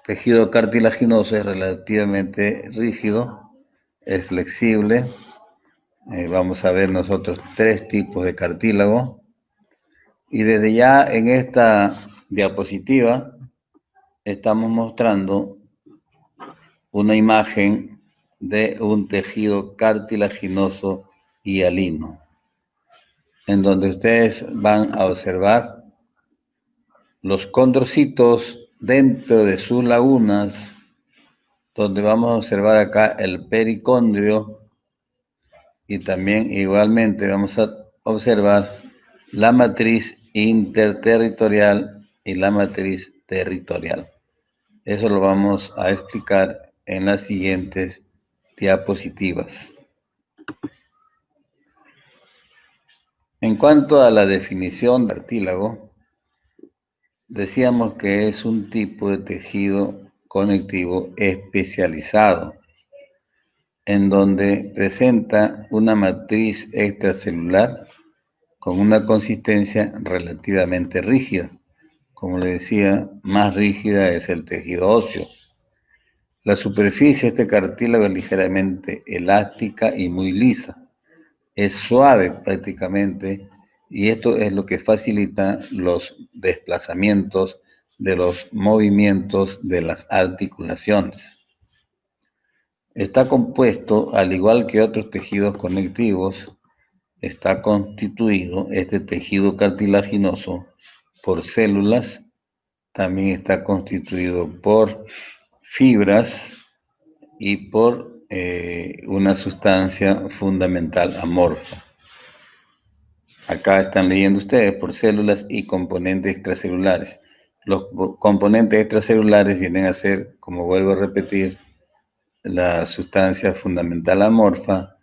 tejido cartilaginoso es relativamente rígido, es flexible. Vamos a ver nosotros tres tipos de cartílago. Y desde ya en esta diapositiva estamos mostrando una imagen de un tejido cartilaginoso hialino, en donde ustedes van a observar los condrocitos dentro de sus lagunas, donde vamos a observar acá el pericondrio y también igualmente vamos a observar la matriz interterritorial y la matriz territorial. Eso lo vamos a explicar en las siguientes diapositivas. En cuanto a la definición de cartílago, decíamos que es un tipo de tejido conectivo especializado, en donde presenta una matriz extracelular con una consistencia relativamente rígida. Como le decía, más rígida es el tejido óseo. La superficie de este cartílago es ligeramente elástica y muy lisa. Es suave prácticamente y esto es lo que facilita los desplazamientos de los movimientos de las articulaciones. Está compuesto, al igual que otros tejidos conectivos, está constituido este tejido cartilaginoso por células, también está constituido por fibras y por una sustancia fundamental amorfa. Acá están leyendo ustedes por células y componentes extracelulares. Los componentes extracelulares vienen a ser, como vuelvo a repetir, la sustancia fundamental amorfa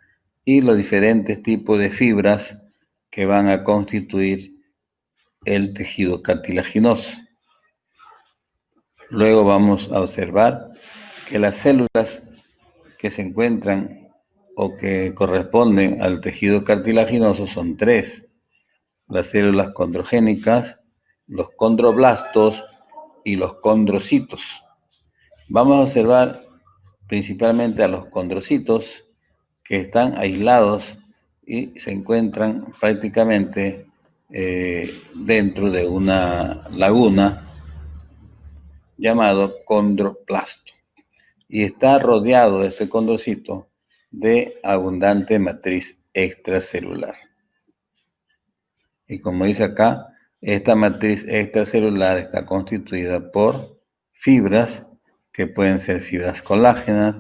y los diferentes tipos de fibras que van a constituir el tejido cartilaginoso. Luego vamos a observar que las células que se encuentran o que corresponden al tejido cartilaginoso son tres: las células condrogénicas, los condroblastos y los condrocitos. Vamos a observar principalmente a los condrocitos, que están aislados y se encuentran prácticamente dentro de una laguna llamado condroplasto, y está rodeado este condrocito de abundante matriz extracelular. Y como dice acá, esta matriz extracelular está constituida por fibras que pueden ser fibras colágenas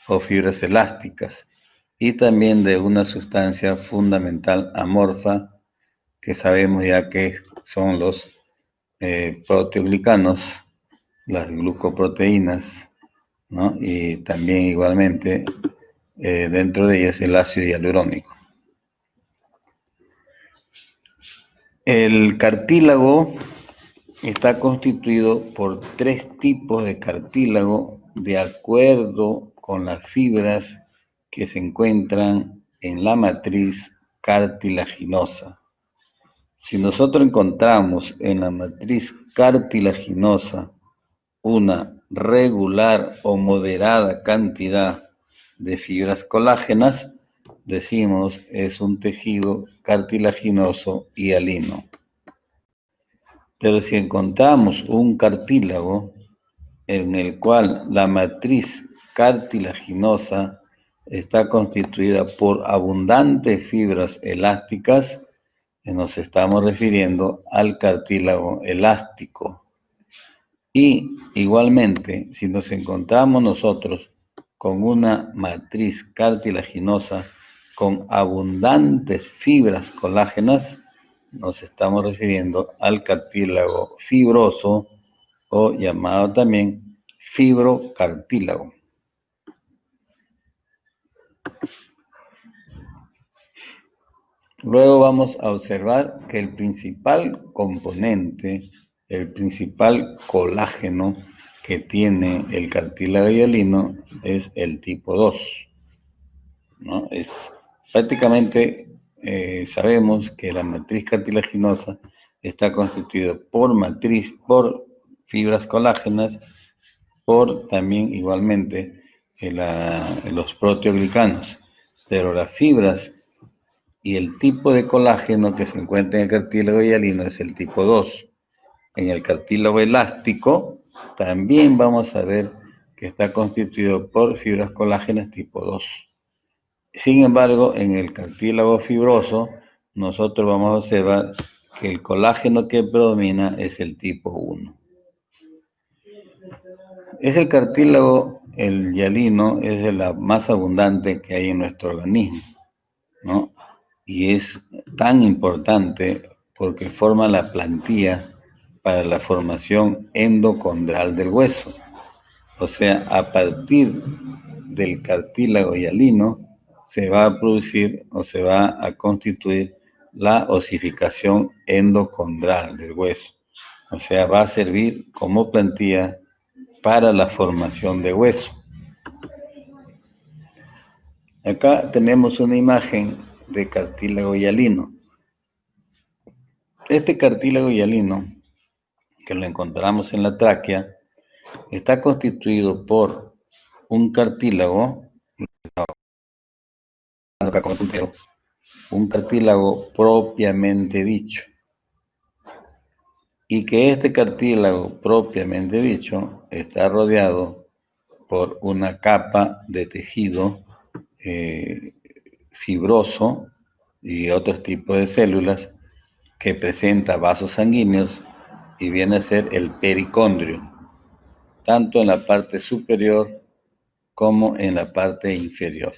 o fibras elásticas, y también de una sustancia fundamental amorfa que sabemos ya que son los proteoglicanos, las glucoproteínas, ¿no? Y también igualmente dentro de ellas el ácido hialurónico. El cartílago está constituido por tres tipos de cartílago de acuerdo con las fibras que se encuentran en la matriz cartilaginosa. Si nosotros encontramos en la matriz cartilaginosa una regular o moderada cantidad de fibras colágenas, decimos es un tejido cartilaginoso hialino. Pero si encontramos un cartílago en el cual la matriz cartilaginosa está constituida por abundantes fibras elásticas, nos estamos refiriendo al cartílago elástico. Y igualmente, si nos encontramos nosotros con una matriz cartilaginosa con abundantes fibras colágenas, nos estamos refiriendo al cartílago fibroso o llamado también fibrocartílago. Luego vamos a observar que el principal componente, el principal colágeno que tiene el cartílago hialino es el tipo 2, ¿no? Es prácticamente sabemos que la matriz cartilaginosa está constituida por fibras colágenas por también igualmente los proteoglicanos, pero las fibras y el tipo de colágeno que se encuentra en el cartílago hialino es el tipo 2. En el cartílago elástico también vamos a ver que está constituido por fibras colágenas tipo 2. Sin embargo, en el cartílago fibroso, nosotros vamos a observar que el colágeno que predomina es el tipo 1. Es el cartílago, el hialino, es el más abundante que hay en nuestro organismo, ¿no? Y es tan importante porque forma la plantilla para la formación endocondral del hueso. O sea, a partir del cartílago hialino se va a producir o se va a constituir la osificación endocondral del hueso. O sea, va a servir como plantilla para la formación de hueso. Acá tenemos una imagen de cartílago hialino. Este cartílago hialino, que lo encontramos en la tráquea, está constituido por un cartílago, un cartílago propiamente dicho, y que este cartílago propiamente dicho está rodeado por una capa de tejido fibroso y otros tipos de células que presenta vasos sanguíneos y viene a ser el pericondrio, tanto en la parte superior como en la parte inferior,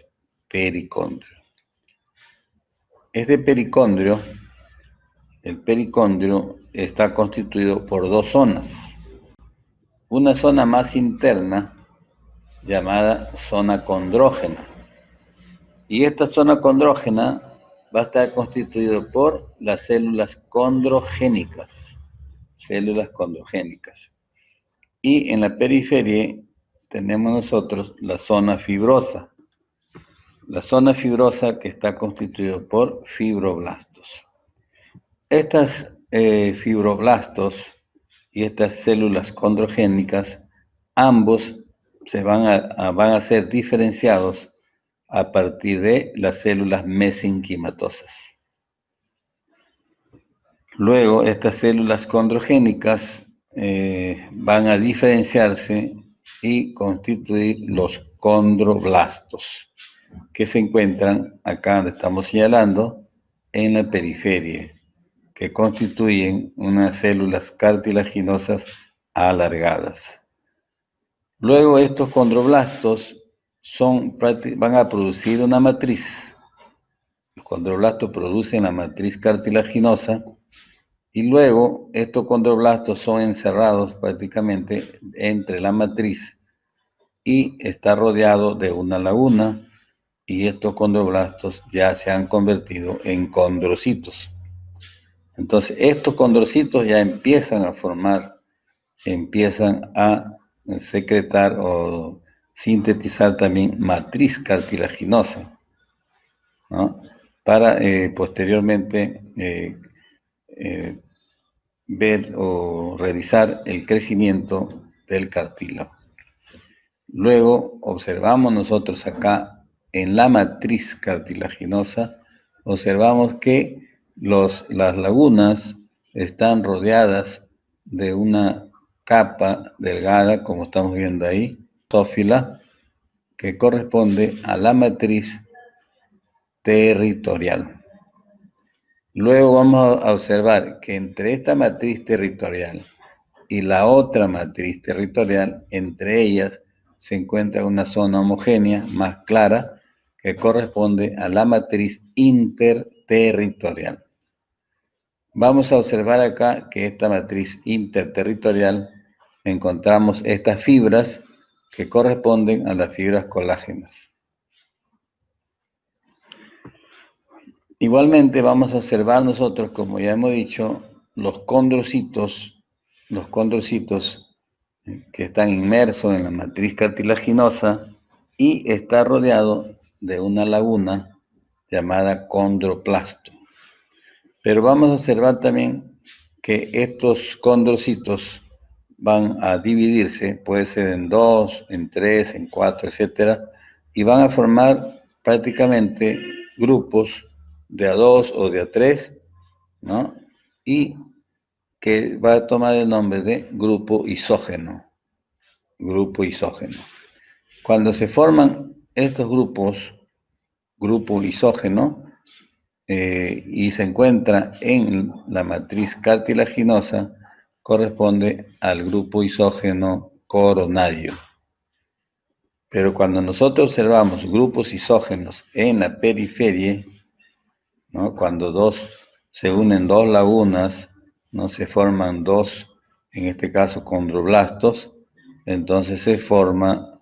pericondrio. Este pericondrio, el pericondrio está constituido por dos zonas. Una zona más interna llamada zona condrógena. Y esta zona condrógena va a estar constituida por las células condrogénicas. Células condrogénicas. Y en la periferia tenemos nosotros la zona fibrosa. La zona fibrosa que está constituida por fibroblastos. Estas fibroblastos y estas células condrogénicas, ambos van a ser diferenciados a partir de las células mesenquimatosas. Luego, estas células condrogénicas van a diferenciarse y constituir los condroblastos, que se encuentran acá donde estamos señalando, en la periferia, que constituyen unas células cartilaginosas alargadas. Luego estos condroblastos van a producir una matriz. Los condroblastos producen la matriz cartilaginosa y luego estos condroblastos son encerrados prácticamente entre la matriz y está rodeado de una laguna y estos condroblastos ya se han convertido en condrocitos. Entonces estos condrocitos ya empiezan a secretar o sintetizar también matriz cartilaginosa, ¿no? Para posteriormente ver o revisar el crecimiento del cartílago. Luego observamos nosotros acá en la matriz cartilaginosa, observamos que las lagunas están rodeadas de una capa delgada, como estamos viendo ahí, basófila, que corresponde a la matriz territorial. Luego vamos a observar que entre esta matriz territorial y la otra matriz territorial, entre ellas se encuentra una zona homogénea más clara que corresponde a la matriz interterritorial. Vamos a observar acá que esta matriz interterritorial encontramos estas fibras que corresponden a las fibras colágenas. Igualmente vamos a observar nosotros, como ya hemos dicho, los condrocitos que están inmersos en la matriz cartilaginosa y está rodeado de una laguna llamada condroplasto. Pero vamos a observar también que estos condrocitos van a dividirse, puede ser en 2, en 3, en 4, etcétera, y van a formar prácticamente grupos de a 2 o de a 3, ¿no? Y que va a tomar el nombre de grupo isógeno. Grupo isógeno. Cuando se forman estos grupos, grupo isógeno, y se encuentra en la matriz cartilaginosa, corresponde al grupo isógeno coronario. Pero cuando nosotros observamos grupos isógenos en la periferia, ¿no? Cuando se unen dos lagunas, no se forman dos, en este caso condroblastos, entonces se forma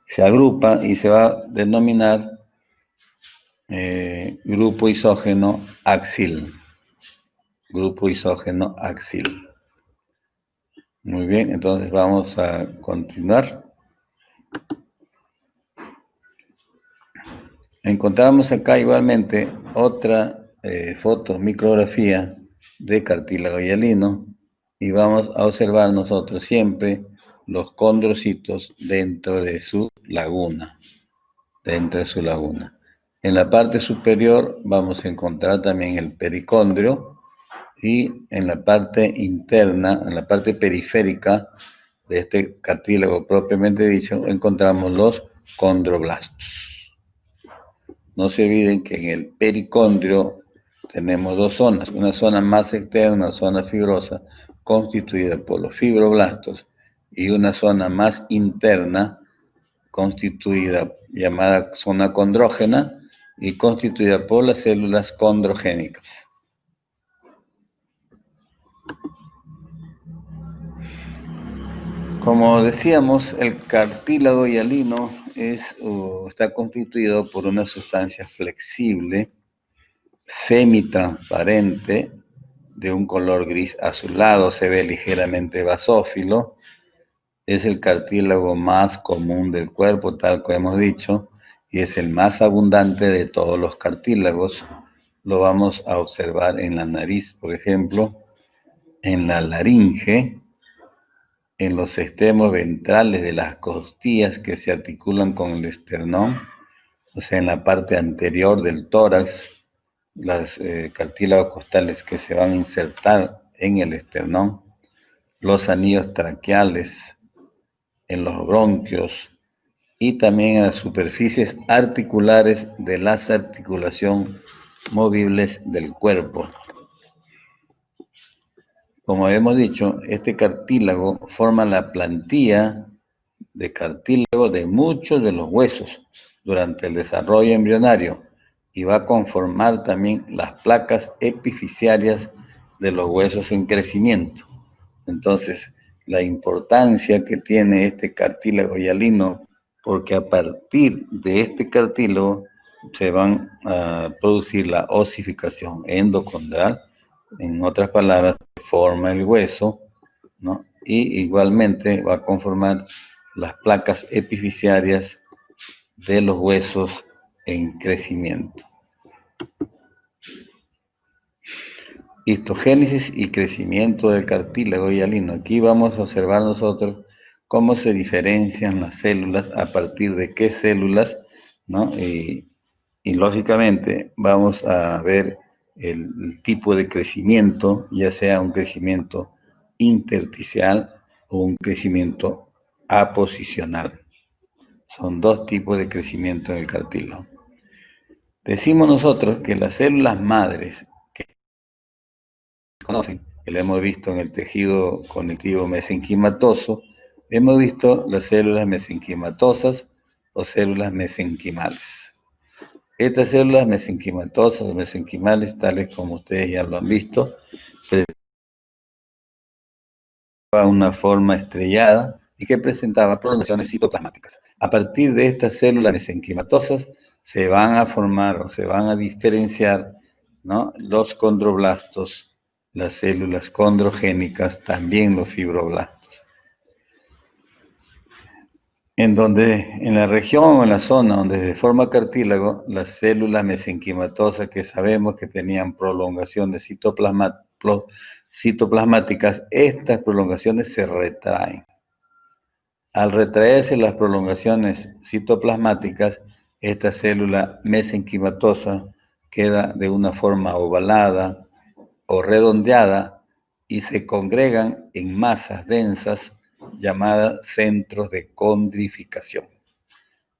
se agrupa y se va a denominar grupo isógeno axil. Grupo isógeno axil. Muy bien, entonces vamos a continuar. Encontramos acá igualmente otra fotomicrografía de cartílago hialino y vamos a observar nosotros siempre los condrocitos dentro de su laguna. Dentro de su laguna. En la parte superior vamos a encontrar también el pericondrio y en la parte interna, en la parte periférica de este cartílago propiamente dicho, encontramos los condroblastos. No se olviden que en el pericondrio tenemos dos zonas, una zona más externa, una zona fibrosa, constituida por los fibroblastos, y una zona más interna, constituida, llamada zona condrógena, y constituida por las células condrogénicas. Como decíamos, el cartílago hialino está constituido por una sustancia flexible, semitransparente, de un color gris azulado, se ve ligeramente basófilo. Es el cartílago más común del cuerpo, tal como hemos dicho, y es el más abundante de todos los cartílagos. Lo vamos a observar en la nariz, por ejemplo, en la laringe, en los extremos ventrales de las costillas que se articulan con el esternón, o sea, en la parte anterior del tórax, los cartílagos costales que se van a insertar en el esternón, los anillos traqueales, en los bronquios y también en las superficies articulares de las articulaciones movibles del cuerpo. Como hemos dicho, este cartílago forma la plantilla de cartílago de muchos de los huesos durante el desarrollo embrionario y va a conformar también las placas epifisiarias de los huesos en crecimiento. Entonces, la importancia que tiene este cartílago hialino, porque a partir de este cartílago se van a producir la osificación endocondral, en otras palabras, forma el hueso, ¿no? Y igualmente va a conformar las placas epifisiarias de los huesos en crecimiento. Histogénesis y crecimiento del cartílago hialino. Aquí vamos a observar nosotros cómo se diferencian las células, a partir de qué células, ¿no? Y lógicamente vamos a ver el tipo de crecimiento, ya sea un crecimiento intersticial o un crecimiento aposicional. Son dos tipos de crecimiento en el cartílago. Decimos nosotros que las células madres que conocen, que lo hemos visto en el tejido conectivo mesenquimatoso, hemos visto las células mesenquimatosas o células mesenquimales. Estas células mesenquimatosas o mesenquimales, tales como ustedes ya lo han visto, presentaban una forma estrellada y que presentaba prolongaciones citoplasmáticas. A partir de estas células mesenquimatosas se van a formar o se van a diferenciar, ¿no?, los condroblastos, las células condrogénicas, también los fibroblastos. En la región o en la zona donde se forma cartílago, las células mesenquimatosas que sabemos que tenían prolongación de citoplasmáticas, estas prolongaciones se retraen. Al retraerse las prolongaciones citoplasmáticas, esta célula mesenquimatosa queda de una forma ovalada o redondeada y se congregan en masas densas llamadas centros de condrificación.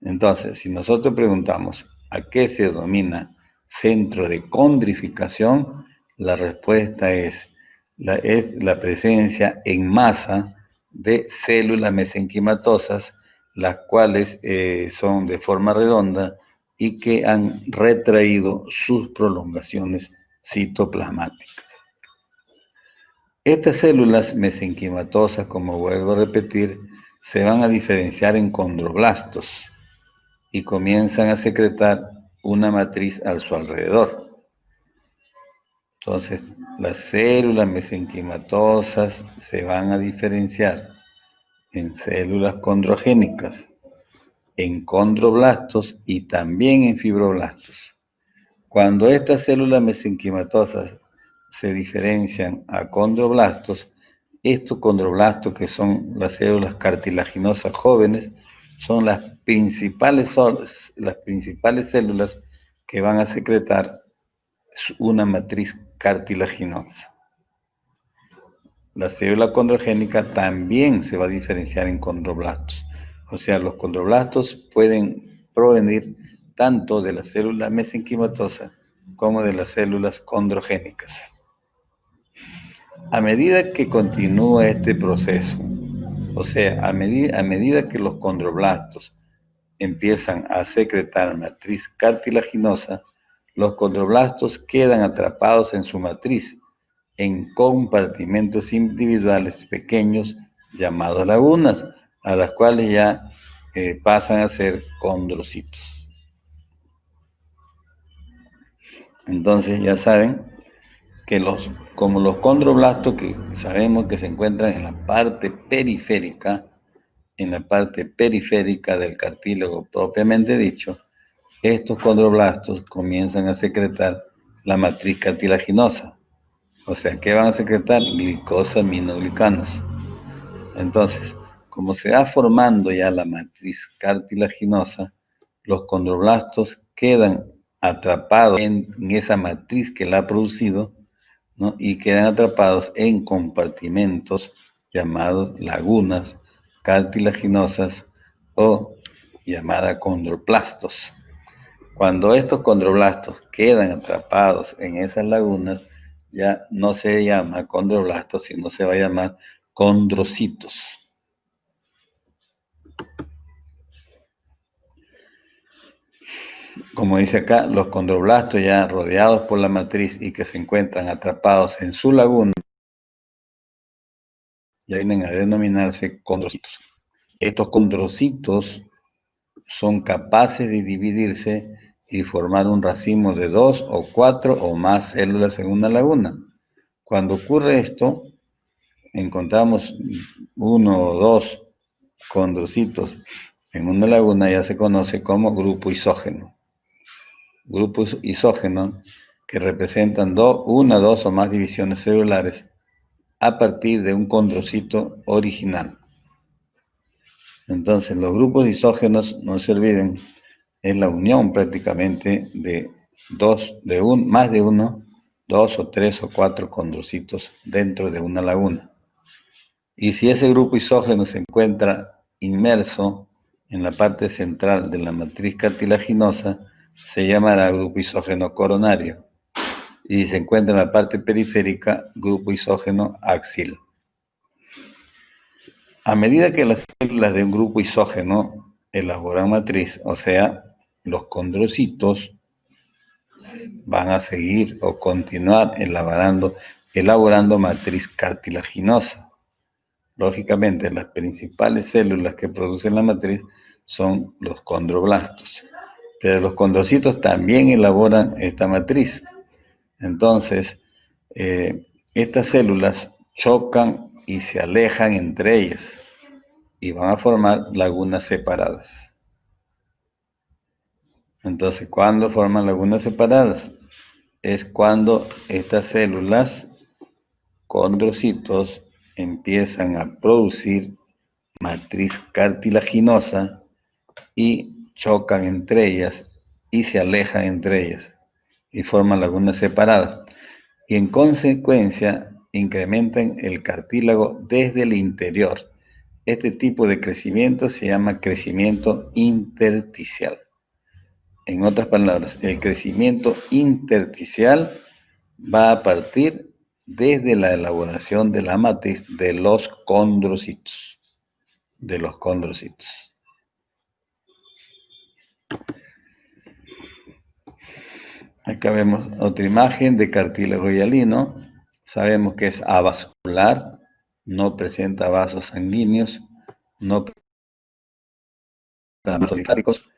Entonces, si nosotros preguntamos a qué se denomina centro de condrificación, la respuesta es la presencia en masa de células mesenquimatosas, las cuales son de forma redonda y que han retraído sus prolongaciones citoplasmáticas. Estas células mesenquimatosas, como vuelvo a repetir, se van a diferenciar en condroblastos y comienzan a secretar una matriz a su alrededor. Entonces, las células mesenquimatosas se van a diferenciar en células condrogénicas, en condroblastos y también en fibroblastos. Cuando estas células mesenquimatosas se diferencian a condroblastos, estos condroblastos, que son las células cartilaginosas jóvenes, son las principales células que van a secretar una matriz cartilaginosa. La célula condrogénica también se va a diferenciar en condroblastos. O sea, los condroblastos pueden provenir tanto de las células mesenquimatosas como de las células condrogénicas. A medida que continúa este proceso, o sea, a medida que los condroblastos empiezan a secretar matriz cartilaginosa, los condroblastos quedan atrapados en su matriz en compartimentos individuales pequeños llamados lagunas, a las cuales ya pasan a ser condrocitos. Entonces ya saben que como los condroblastos, que sabemos que se encuentran en la parte periférica del cartílago propiamente dicho, estos condroblastos comienzan a secretar la matriz cartilaginosa. O sea, ¿qué van a secretar? Glicosaminoglicanos. Entonces, como se va formando ya la matriz cartilaginosa, los condroblastos quedan atrapados en esa matriz que la ha producido, ¿no? Y quedan atrapados en compartimentos llamados lagunas cartilaginosas o llamadas condroplastos. Cuando estos condroblastos quedan atrapados en esas lagunas, ya no se llama condroblastos, sino se va a llamar condrocitos. Como dice acá, los condroblastos ya rodeados por la matriz y que se encuentran atrapados en su laguna, ya vienen a denominarse condrocitos. Estos condrocitos son capaces de dividirse y formar un racimo de 2 o 4 o más células en una laguna. Cuando ocurre esto, encontramos 1 o 2 condrocitos en una laguna, ya se conoce como grupo isógeno. Grupos isógenos que representan 1, 2 o más divisiones celulares a partir de un condrocito original. Entonces, los grupos isógenos, no se olviden, es la unión prácticamente de más de uno, 2 o 3 o 4 condrocitos dentro de una laguna. Y si ese grupo isógeno se encuentra inmerso en la parte central de la matriz cartilaginosa, se llamará grupo isógeno coronario. Y si se encuentra en la parte periférica, grupo isógeno axil. A medida que las células de un grupo isógeno elaboran matriz, o sea, los condrocitos van a seguir o continuar elaborando matriz cartilaginosa. Lógicamente, las principales células que producen la matriz son los condroblastos, pero los condrocitos también elaboran esta matriz. Entonces, estas células chocan y se alejan entre ellas y van a formar lagunas separadas. Entonces, ¿cuándo forman lagunas separadas? Es cuando estas células condrocitos empiezan a producir matriz cartilaginosa y chocan entre ellas y se alejan entre ellas y forman lagunas separadas. Y en consecuencia incrementan el cartílago desde el interior. Este tipo de crecimiento se llama crecimiento intersticial. En otras palabras, el crecimiento intersticial va a partir desde la elaboración de la matriz de los condrocitos. Acá vemos otra imagen de cartílago hialino. Sabemos que es avascular, no presenta vasos sanguíneos, no presenta vasos linfáticos.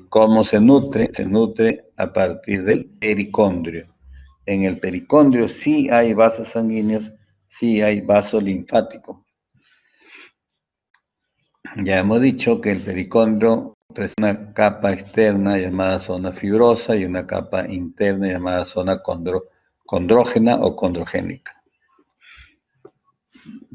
¿Cómo se nutre? Se nutre a partir del pericondrio. En el pericondrio sí hay vasos sanguíneos, sí hay vaso linfático. Ya hemos dicho que el pericondrio presenta una capa externa llamada zona fibrosa y una capa interna llamada zona condrógena o condrogénica.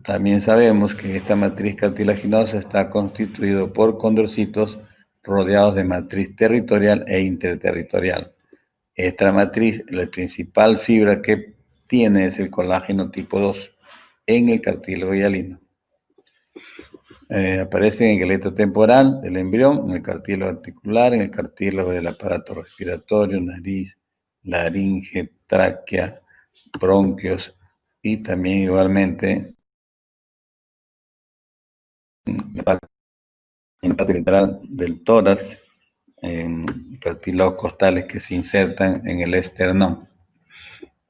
También sabemos que esta matriz cartilaginosa está constituida por condrocitos rodeados de matriz territorial e interterritorial. Esta matriz, la principal fibra que tiene es el colágeno tipo 2 en el cartílago hialino. Aparece en el esqueleto temporal del embrión, en el cartílago articular, en el cartílago del aparato respiratorio, nariz, laringe, tráquea, bronquios y también igualmente en la parte lateral del tórax, en cartílagos costales que se insertan en el esternón.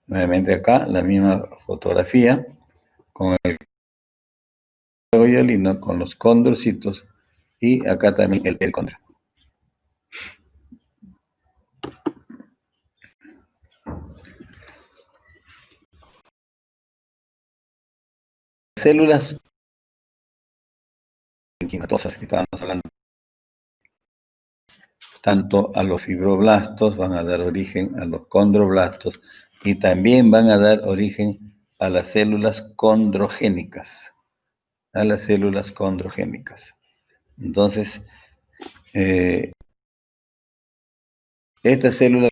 Nuevamente acá la misma fotografía con el hialino, con los condrocitos y acá también el pericondrio. Células mesenquimatosas que estábamos hablando, tanto a los fibroblastos van a dar origen a los condroblastos y también van a dar origen a las células condrogénicas. Entonces, estas células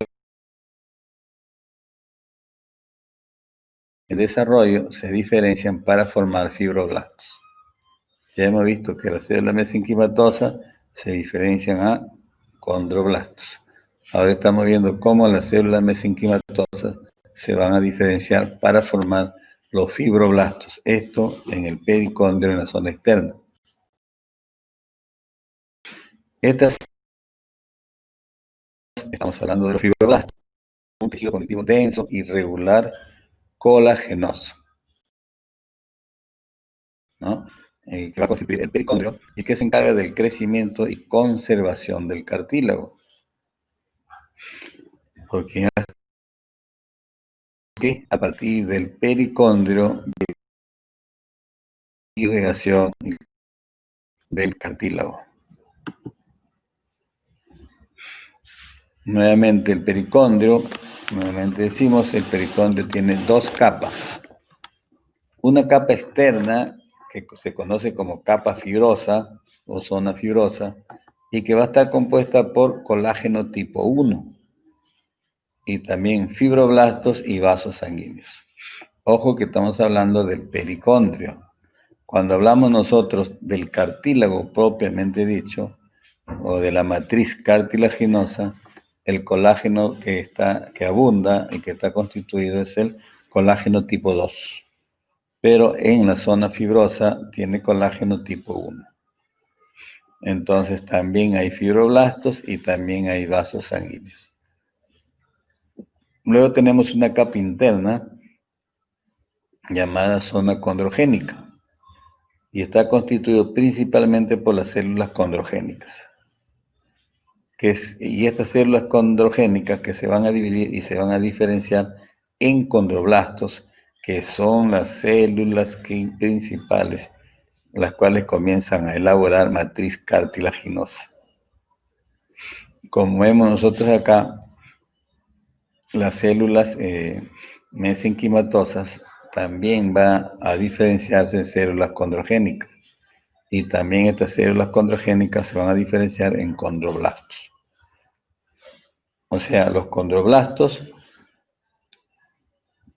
en desarrollo se diferencian para formar fibroblastos. Ya hemos visto que las células mesenquimatosas se diferencian a condroblastos. Ahora estamos viendo cómo las células mesenquimatosas se van a diferenciar para formar los fibroblastos. Esto en el pericondrio, en la zona externa. Estamos hablando de los fibroblastos, un tejido conectivo denso, irregular, colagenoso, ¿no? Que va a constituir el pericondrio y que se encarga del crecimiento y conservación del cartílago. Porque a partir del pericondrio, de irrigación del cartílago. Nuevamente el pericondrio, nuevamente decimos, el pericondrio tiene dos capas. Una capa externa que se conoce como capa fibrosa o zona fibrosa y que va a estar compuesta por colágeno tipo 1 y también fibroblastos y vasos sanguíneos. Ojo que estamos hablando del pericondrio. Cuando hablamos nosotros del cartílago propiamente dicho, o de la matriz cartilaginosa, el colágeno que abunda y que está constituido es el colágeno tipo 2. Pero en la zona fibrosa tiene colágeno tipo 1. Entonces también hay fibroblastos y también hay vasos sanguíneos. Luego tenemos una capa interna llamada zona condrogénica y está constituido principalmente por las células condrogénicas. Y estas células condrogénicas que se van a dividir y se van a diferenciar en condroblastos, que son las células principales, las cuales comienzan a elaborar matriz cartilaginosa. Como vemos nosotros acá, las células mesenquimatosas también va a diferenciarse en células condrogénicas. Y también estas células condrogénicas se van a diferenciar en condroblastos. O sea, los condroblastos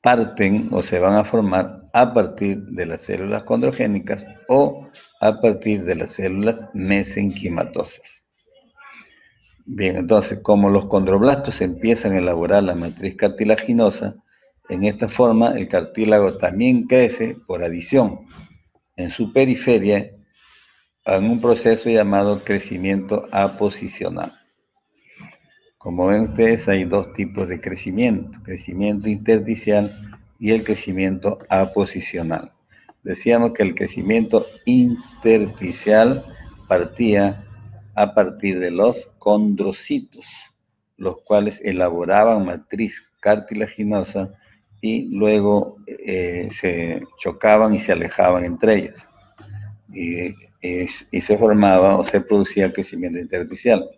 parten o se van a formar a partir de las células condrogénicas o a partir de las células mesenquimatosas. Bien, entonces, como los condroblastos empiezan a elaborar la matriz cartilaginosa, en esta forma el cartílago también crece por adición en su periferia en un proceso llamado crecimiento aposicional. Como ven ustedes, hay dos tipos de crecimiento intersticial y el crecimiento aposicional. Decíamos que el crecimiento intersticial partía a partir de los condrocitos, los cuales elaboraban matriz cartilaginosa y luego se chocaban y se alejaban entre ellas. Y se formaba o se producía el crecimiento intersticial.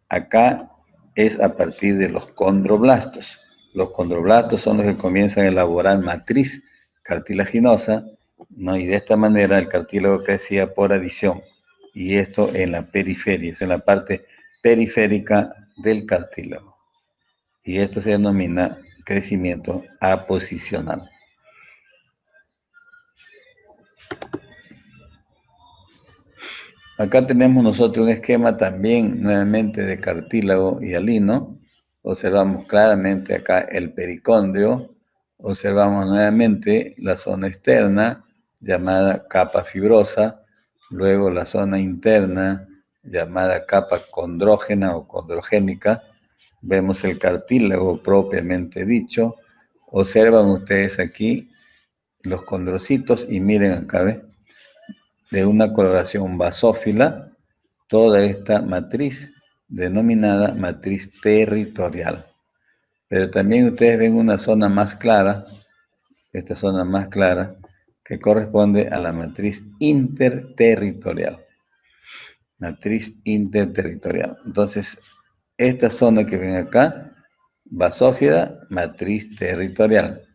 Acá es a partir de los condroblastos. Los condroblastos son los que comienzan a elaborar matriz cartilaginosa, ¿no? Y de esta manera el cartílago crecía por adición. Y esto en la periferia, es en la parte periférica del cartílago. Y esto se denomina crecimiento aposicional. Acá tenemos nosotros un esquema también nuevamente de cartílago y hialino. Observamos claramente acá el pericondrio. Observamos nuevamente la zona externa llamada capa fibrosa. Luego la zona interna llamada capa condrógena o condrogénica. Vemos el cartílago propiamente dicho. Observan ustedes aquí los condrocitos y miren acá, ¿ves? De una coloración basófila, toda esta matriz denominada matriz territorial. Pero también ustedes ven una zona más clara, esta zona más clara, que corresponde a la matriz interterritorial. Matriz interterritorial. Entonces, esta zona que ven acá, basófila, matriz territorial.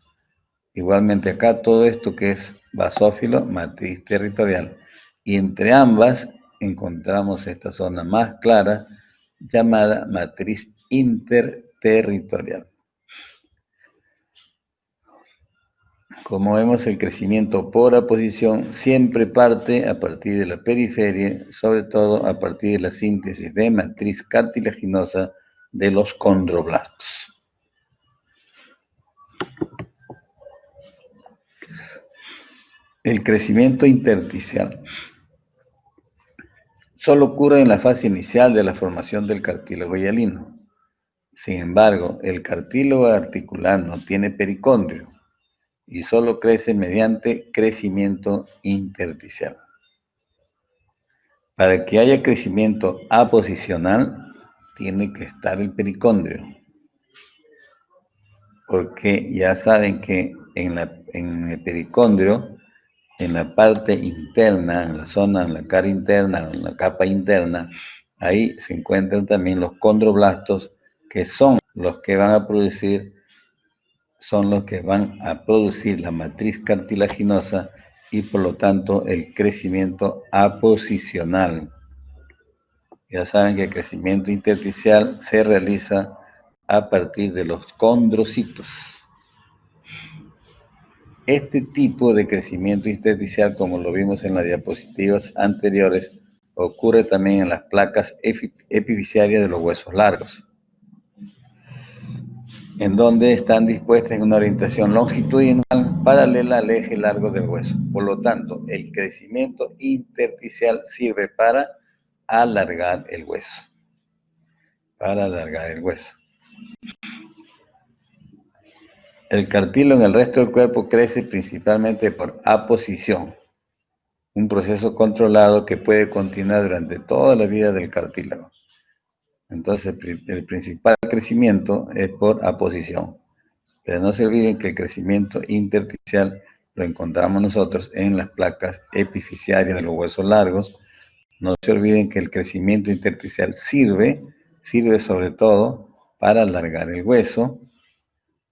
Igualmente acá todo esto que es basófilo, matriz territorial. Y entre ambas encontramos esta zona más clara llamada matriz interterritorial. Como vemos, el crecimiento por aposición siempre parte a partir de la periferia, sobre todo a partir de la síntesis de matriz cartilaginosa de los condroblastos. El crecimiento intersticial solo ocurre en la fase inicial de la formación del cartílago hialino. Sin embargo, el cartílago articular no tiene pericondrio y solo crece mediante crecimiento intersticial. Para que haya crecimiento aposicional, tiene que estar el pericondrio, porque ya saben que en el pericondrio, en la parte interna, en la zona, en la cara interna, en la capa interna, ahí se encuentran también los condroblastos, que son los que van a producir la matriz cartilaginosa y por lo tanto el crecimiento aposicional. Ya saben que el crecimiento intersticial se realiza a partir de los condrocitos. Este tipo de crecimiento intersticial, como lo vimos en las diapositivas anteriores, ocurre también en las placas epifisiarias de los huesos largos, en donde están dispuestas en una orientación longitudinal paralela al eje largo del hueso. Por lo tanto, el crecimiento intersticial sirve para alargar el hueso. El cartílago en el resto del cuerpo crece principalmente por aposición, un proceso controlado que puede continuar durante toda la vida del cartílago. Entonces, el principal crecimiento es por aposición. Pero no se olviden que el crecimiento intersticial lo encontramos nosotros en las placas epifisiarias de los huesos largos. No se olviden que el crecimiento intersticial sirve sobre todo para alargar el hueso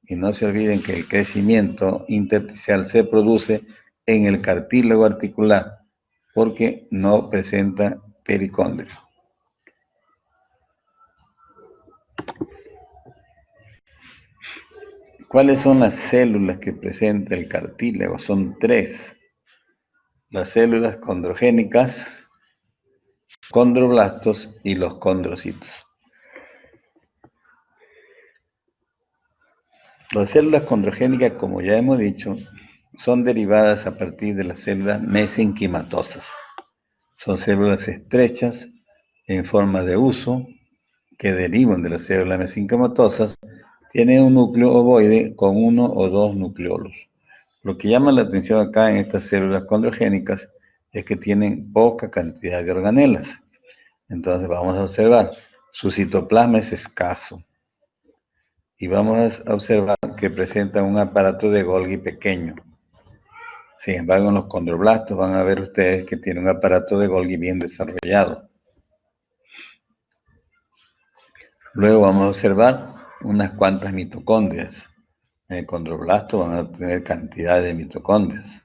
Y no se olviden que el crecimiento intersticial se produce en el cartílago articular porque no presenta pericondrio. ¿Cuáles son las células que presenta el cartílago? Son 3. Las células condrogénicas, condroblastos y los condrocitos. Las células condrogénicas, como ya hemos dicho, son derivadas a partir de las células mesenquimatosas. Son células estrechas en forma de huso que derivan de las células mesenquimatosas. Tienen un núcleo ovoide con 1 o 2 nucleolos. Lo que llama la atención acá en estas células condrogénicas es que tienen poca cantidad de organelas. Entonces vamos a observar, su citoplasma es escaso. Y vamos a observar que presentan un aparato de Golgi pequeño. Sin embargo, en los condroblastos van a ver ustedes que tiene un aparato de Golgi bien desarrollado. Luego vamos a observar unas cuantas mitocondrias. En el condroblasto van a tener cantidad de mitocondrias.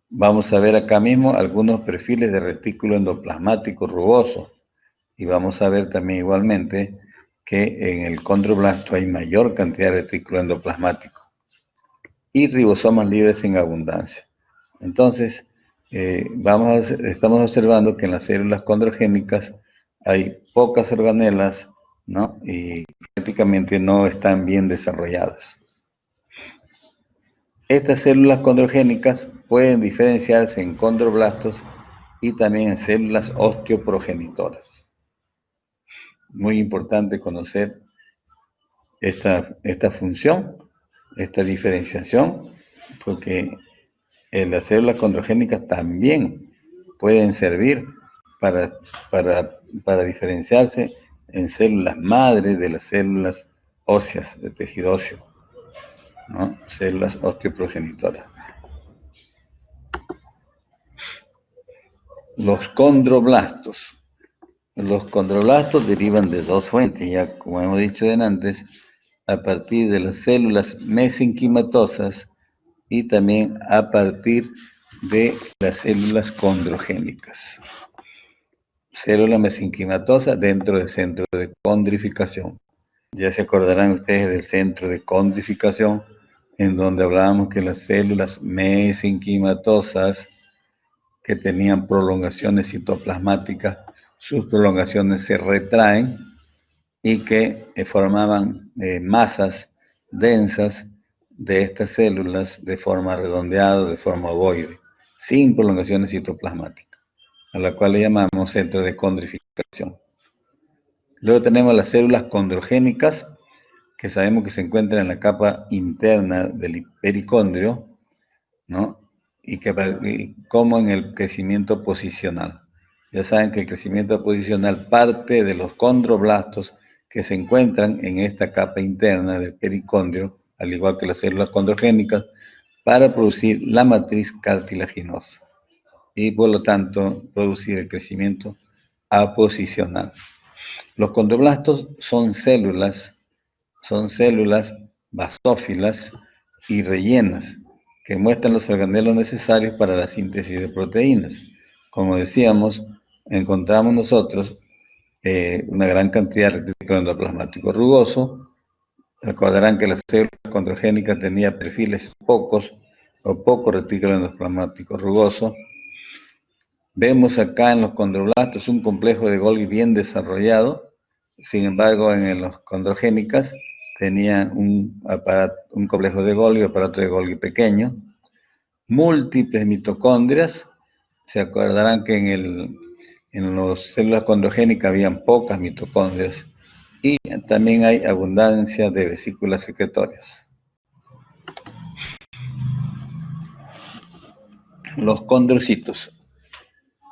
Vamos a ver acá mismo algunos perfiles de retículo endoplasmático rugoso. Y vamos a ver también igualmente que en el condroblasto hay mayor cantidad de retículo endoplasmático y ribosomas libres en abundancia. Entonces, estamos observando que en las células condrogénicas hay pocas organelas, ¿no? Y prácticamente no están bien desarrolladas. Estas células condrogénicas pueden diferenciarse en condroblastos y también en células osteoprogenitoras. Muy importante conocer esta función, esta diferenciación, porque las células condrogénicas también pueden servir para diferenciarse en células madre de las células óseas, de tejido óseo, ¿no? Células osteoprogenitoras. Los condroblastos. Los condroblastos derivan de 2 fuentes, ya como hemos dicho antes, a partir de las células mesenquimatosas y también a partir de las células condrogénicas. Célula mesenquimatosa dentro del centro de condrificación. Ya se acordarán ustedes del centro de condrificación, en donde hablábamos que las células mesenquimatosas que tenían prolongaciones citoplasmáticas, sus prolongaciones se retraen y que formaban masas densas de estas células de forma redondeada, de forma ovoide, sin prolongaciones citoplasmáticas, a la cual le llamamos centro de condrificación. Luego tenemos las células condrogénicas, que sabemos que se encuentran en la capa interna del pericondrio, ¿no? Como en el crecimiento posicional. Ya saben que el crecimiento posicional parte de los condroblastos que se encuentran en esta capa interna del pericondrio, al igual que las células condrogénicas, para producir la matriz cartilaginosa y por lo tanto producir el crecimiento aposicional. Los condroblastos son células basófilas y rellenas que muestran los organelos necesarios para la síntesis de proteínas. Como decíamos, encontramos nosotros una gran cantidad de retículo endoplasmático rugoso. Recordarán que las células condrogénicas tenían perfiles pocos o poco retículo endoplasmático rugoso. Vemos acá en los condroblastos un complejo de Golgi bien desarrollado. Sin embargo, en los condrogénicas tenían un complejo de Golgi, aparato de Golgi pequeño, múltiples mitocondrias. Se acordarán que en las células condrogénicas habían pocas mitocondrias y también hay abundancia de vesículas secretorias. Los condrocitos.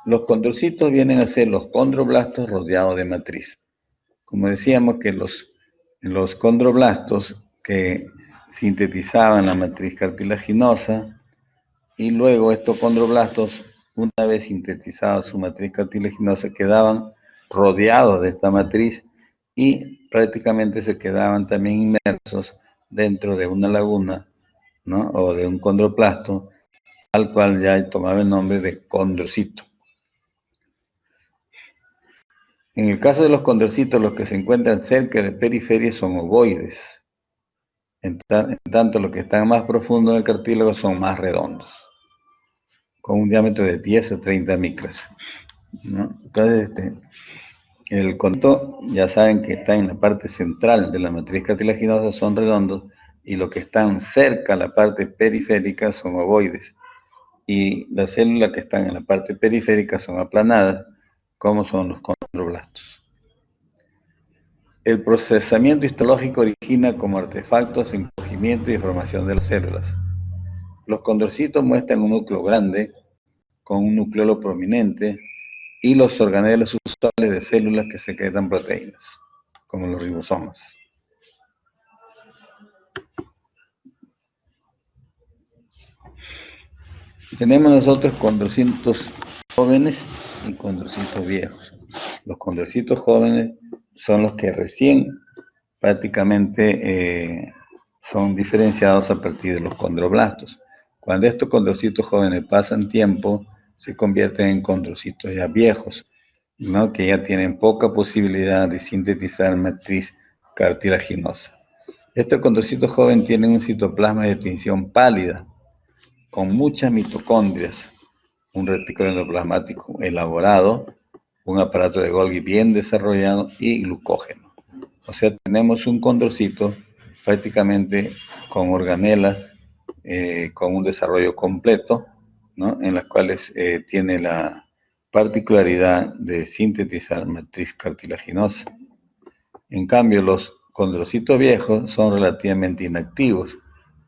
Los condrocitos vienen a ser los condroblastos rodeados de matriz. Como decíamos que los condroblastos que sintetizaban la matriz cartilaginosa y luego estos condroblastos, una vez sintetizada su matriz cartilaginosa, quedaban rodeados de esta matriz y prácticamente se quedaban también inmersos dentro de una laguna, ¿no? O de un condroplasto, al cual ya tomaba el nombre de condrocito. En el caso de los condrocitos, los que se encuentran cerca de la periferia son ovoides. En tanto, los que están más profundos del cartílago son más redondos, con un diámetro de 10 a 30 micras, ¿no? Entonces, el condrocito, ya saben que está en la parte central de la matriz cartilaginosa, son redondos, y los que están cerca a la parte periférica son ovoides. Y las células que están en la parte periférica son aplanadas, como son los condroblastos. El procesamiento histológico origina como artefactos encogimiento y deformación de las células. Los condrocitos muestran un núcleo grande, con un nucleolo prominente, y los organelos usuales de células que secretan proteínas, como los ribosomas. Tenemos nosotros condrocitos jóvenes y condrocitos viejos. Los condrocitos jóvenes son los que recién prácticamente son diferenciados a partir de los condroblastos. Cuando estos condrocitos jóvenes pasan tiempo, se convierten en condrocitos ya viejos, ¿no? Que ya tienen poca posibilidad de sintetizar matriz cartilaginosa. Estos condrocitos jóvenes tienen un citoplasma de tinción pálida, con muchas mitocondrias, un retículo endoplasmático elaborado, un aparato de Golgi bien desarrollado y glucógeno. O sea, tenemos un condrocito prácticamente con organelas, con un desarrollo completo, ¿no? En las cuales tiene la particularidad de sintetizar matriz cartilaginosa. En cambio, los condrocitos viejos son relativamente inactivos,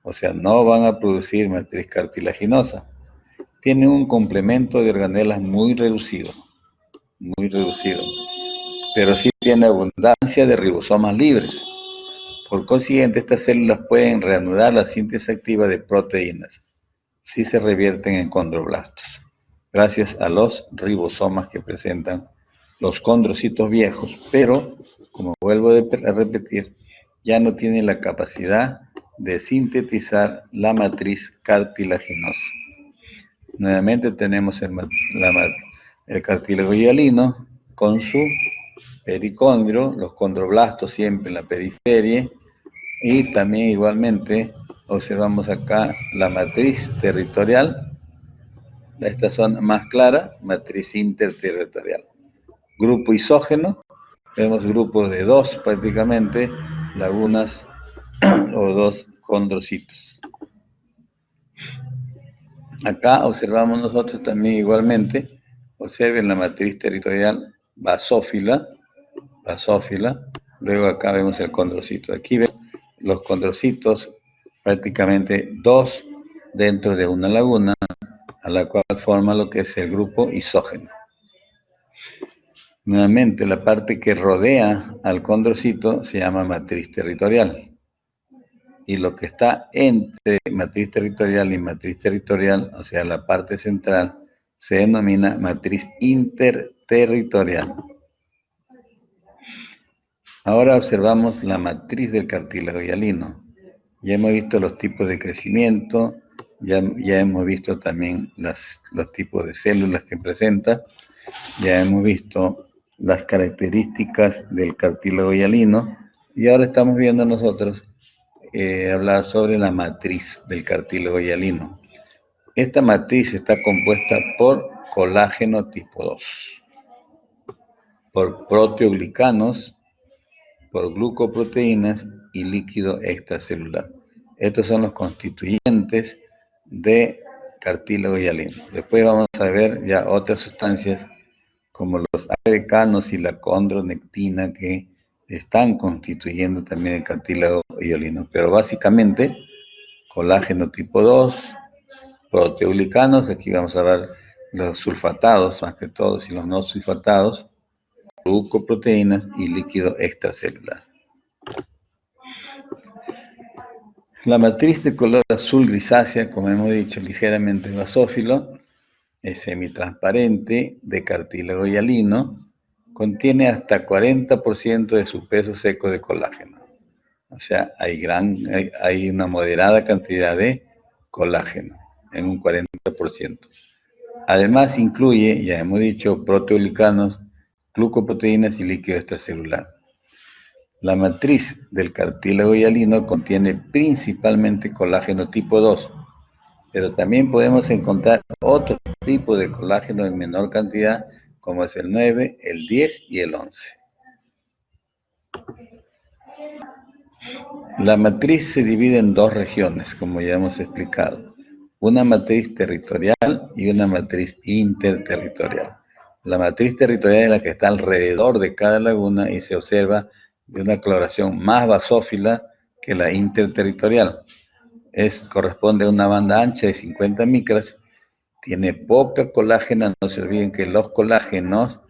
o sea, no van a producir matriz cartilaginosa. Tienen un complemento de organelas muy reducido, pero sí tiene abundancia de ribosomas libres. Por consiguiente, estas células pueden reanudar la síntesis activa de proteínas, si se revierten en condroblastos, gracias a los ribosomas que presentan los condrocitos viejos, pero, como vuelvo a repetir, ya no tienen la capacidad de sintetizar la matriz cartilaginosa. Nuevamente tenemos el cartílago hialino con su pericondrio, los condroblastos siempre en la periferia, y también igualmente observamos acá la matriz territorial, esta zona más clara, matriz interterritorial. Grupo isógeno, vemos grupos de dos prácticamente, lagunas o dos condrocitos. Acá observamos nosotros también igualmente, observen la matriz territorial basófila, luego acá vemos el condrocito. Aquí ven los condrocitos, prácticamente dos dentro de una laguna, a la cual forma lo que es el grupo isógeno. Nuevamente, la parte que rodea al condrocito se llama matriz territorial. Y lo que está entre matriz territorial, o sea, la parte central, se denomina matriz interterritorial. Ahora observamos la matriz del cartílago hialino. Ya hemos visto los tipos de crecimiento, ya hemos visto también los tipos de células que presenta, ya hemos visto las características del cartílago hialino, y ahora estamos viendo nosotros hablar sobre la matriz del cartílago hialino. Esta matriz está compuesta por colágeno tipo 2, por proteoglicanos, por glucoproteínas y líquido extracelular. Estos son los constituyentes de cartílago hialino. Después vamos a ver ya otras sustancias como los agrecanos y la condronectina que están constituyendo también el cartílago hialino. Pero básicamente, colágeno tipo 2, proteoglicanos, aquí vamos a ver los sulfatados más que todos y los no sulfatados, glucoproteínas y líquido extracelular. La matriz de color azul grisácea, como hemos dicho, ligeramente basófilo, es semitransparente, de cartílago hialino, contiene hasta 40% de su peso seco de colágeno. O sea, hay una moderada cantidad de colágeno, en un 40%. Además incluye, ya hemos dicho, proteoglicanos, glucoproteínas y líquido extracelular. La matriz del cartílago hialino contiene principalmente colágeno tipo 2, pero también podemos encontrar otro tipo de colágeno en menor cantidad, como es el 9, el 10 y el 11. La matriz se divide en dos regiones, como ya hemos explicado. Una matriz territorial y una matriz interterritorial. La matriz territorial es la que está alrededor de cada laguna y se observa de una coloración más basófila que la interterritorial. Corresponde a una banda ancha de 50 micras, tiene poca colágena, no se olviden que los colágenos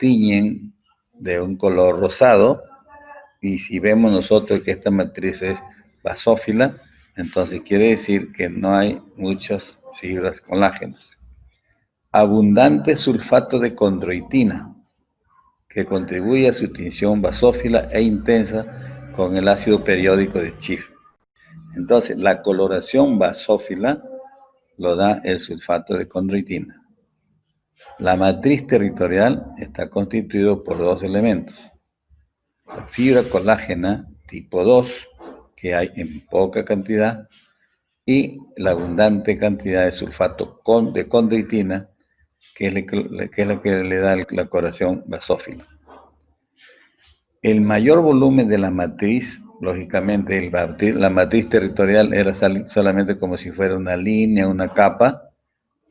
tiñen de un color rosado, y si vemos nosotros que esta matriz es basófila, entonces quiere decir que no hay muchas fibras colágenas. Abundante sulfato de condroitina, que contribuye a su tinción basófila e intensa con el ácido periódico de Schiff. Entonces, la coloración basófila lo da el sulfato de condroitina. La matriz territorial está constituida por dos elementos: la fibra colágena tipo 2, que hay en poca cantidad, y la abundante cantidad de sulfato de condroitina, que es la que le da la coloración basófila. El mayor volumen de la matriz, lógicamente, la matriz territorial era solamente como si fuera una línea, una capa,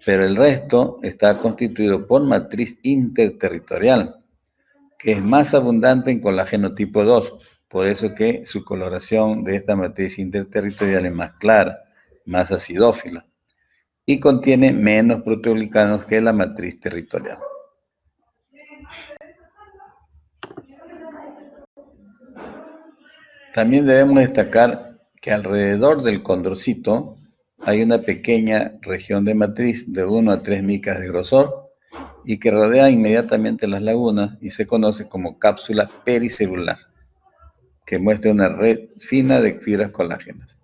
pero el resto está constituido por matriz interterritorial, que es más abundante en colágeno tipo 2, por eso que su coloración de esta matriz interterritorial es más clara, más acidófila, y contiene menos proteoglicanos que la matriz territorial. También debemos destacar que alrededor del condrocito hay una pequeña región de matriz de 1 a 3 micras de grosor y que rodea inmediatamente las lagunas y se conoce como cápsula pericelular, que muestra una red fina de fibras colágenas.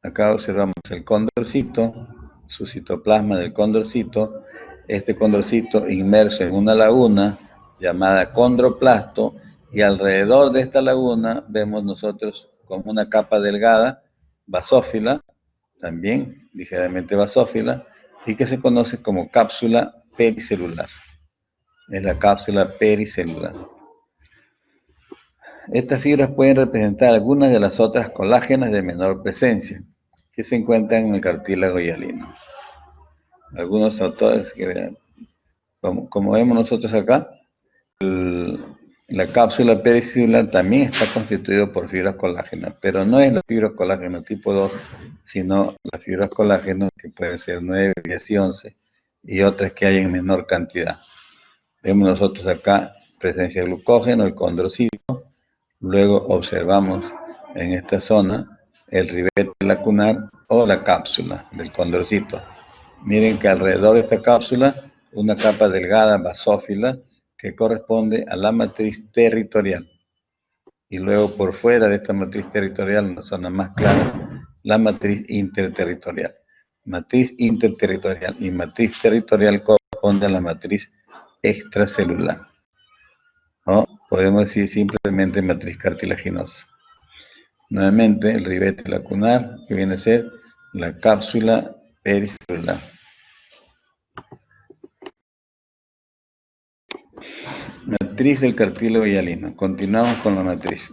Acá observamos el condrocito, su citoplasma del condrocito, este condrocito inmerso en una laguna llamada condroplasto, y alrededor de esta laguna vemos nosotros como una capa delgada, basófila, también ligeramente basófila, y que se conoce como cápsula pericelular. Es la cápsula pericelular. Estas fibras pueden representar algunas de las otras colágenas de menor presencia que se encuentran en el cartílago hialino. Algunos autores, como vemos nosotros acá, la cápsula pericelular también está constituida por fibras colágenas, pero no es la fibra colágeno tipo 2, sino las fibras colágenas que pueden ser 9, 10 y 11, y otras que hay en menor cantidad. Vemos nosotros acá presencia de glucógeno, el condrocito. Luego observamos en esta zona el ribete lacunar o la cápsula del condrocito. Miren que alrededor de esta cápsula, una capa delgada basófila que corresponde a la matriz territorial. Y luego por fuera de esta matriz territorial, en la zona más clara, la matriz interterritorial. Matriz interterritorial y matriz territorial corresponde a la matriz extracelular. ¿No? Podemos decir simplemente matriz cartilaginosa. Nuevamente, el ribete lacunar, que viene a ser la cápsula pericelular. Matriz del cartílago hialino. Continuamos con la matriz.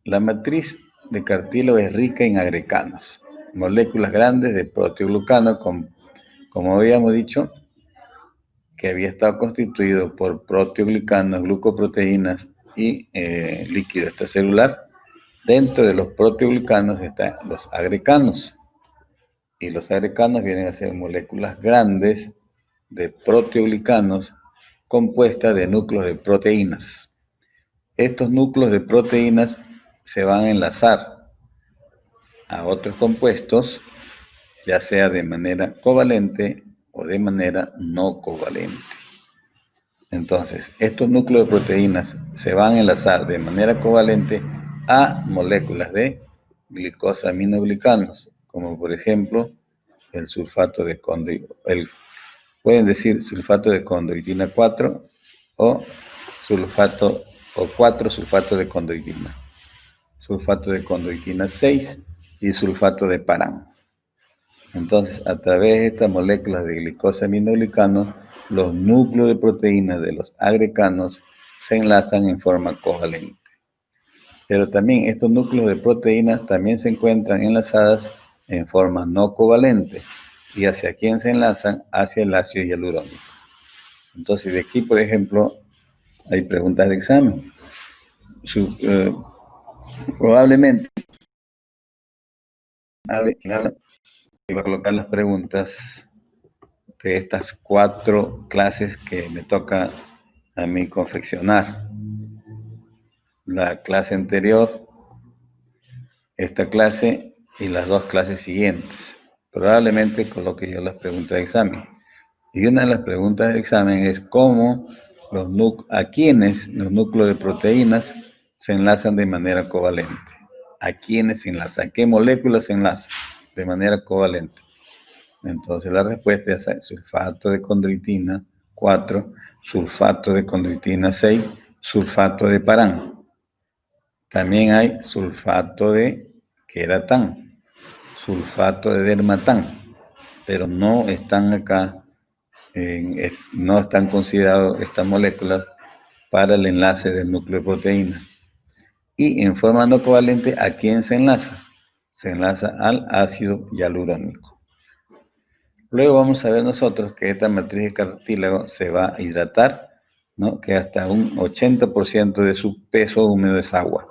La matriz de cartílago es rica en agreganos, moléculas grandes de proteoglucano, como habíamos dicho, que había estado constituido por proteoglicanos, glucoproteínas y líquido extracelular. Dentro de los proteoglicanos están los agreganos, y los agreganos vienen a ser moléculas grandes de proteoglicanos compuestas de núcleos de proteínas. Estos núcleos de proteínas se van a enlazar a otros compuestos, ya sea de manera covalente o de manera no covalente. Entonces, estos núcleos de proteínas se van a enlazar de manera covalente a moléculas de glicosaminoglicanos, como por ejemplo el sulfato de pueden decir sulfato de condroitina 4 o sulfato o 4-sulfato de condroitina, sulfato de condroitina 6 y sulfato de parán. Entonces, a través de estas moléculas de glicosaminoglicanos, los núcleos de proteínas de los agreganos se enlazan en forma covalente. Pero también estos núcleos de proteínas también se encuentran enlazadas en forma no covalente. ¿Y hacia quién se enlazan? Hacia el ácido hialurónico. Entonces, de aquí, por ejemplo, hay preguntas de examen. Probablemente iba a colocar las preguntas de estas 4 clases que me toca a mí confeccionar. La clase anterior, esta clase y las 2 clases siguientes. Probablemente coloque yo las preguntas de examen. Y una de las preguntas de examen es cómo a quiénes los núcleos de proteínas se enlazan de manera covalente. ¿A quiénes se enlazan? ¿A qué moléculas se enlazan de manera covalente? Entonces la respuesta es sulfato de condroitina 4, sulfato de condroitina 6, sulfato de parán. También hay sulfato de queratán, sulfato de dermatán, pero no están acá, no están consideradas estas moléculas para el enlace del núcleo de proteína. Y en forma no covalente, ¿a quién se enlaza? Se enlaza al ácido hialurónico. Luego vamos a ver nosotros que esta matriz de cartílago se va a hidratar, ¿no? Que hasta un 80% de su peso húmedo es agua.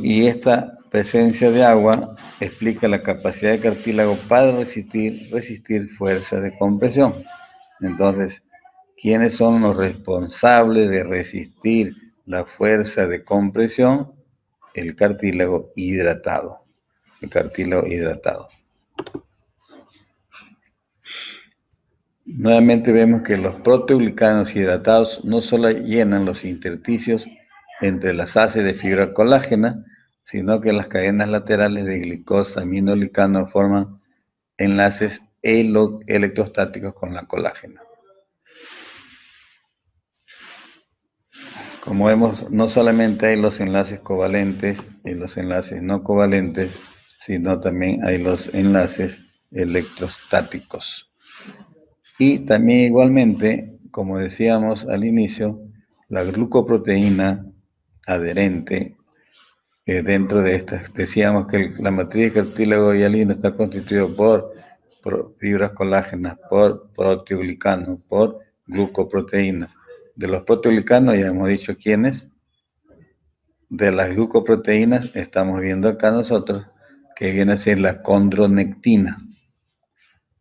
Y esta presencia de agua explica la capacidad del cartílago para resistir fuerzas de compresión. Entonces, ¿quiénes son los responsables de resistir la fuerza de compresión? El cartílago hidratado. El cartílago hidratado. Nuevamente vemos que los proteoglicanos hidratados no solo llenan los intersticios entre las haces de fibra colágena, sino que las cadenas laterales de glicosaminoglicanos forman enlaces electrostáticos con la colágena. Como vemos, no solamente hay los enlaces covalentes y los enlaces no covalentes, sino también hay los enlaces electrostáticos. Y también igualmente, como decíamos al inicio, la glucoproteína adherente dentro de estas, decíamos que la matriz de cartílago hialino está constituida por fibras colágenas, por proteoglicanos, por glucoproteínas. De los proteoglicanos ya hemos dicho quiénes. De las glucoproteínas estamos viendo acá nosotros que viene a ser la condronectina,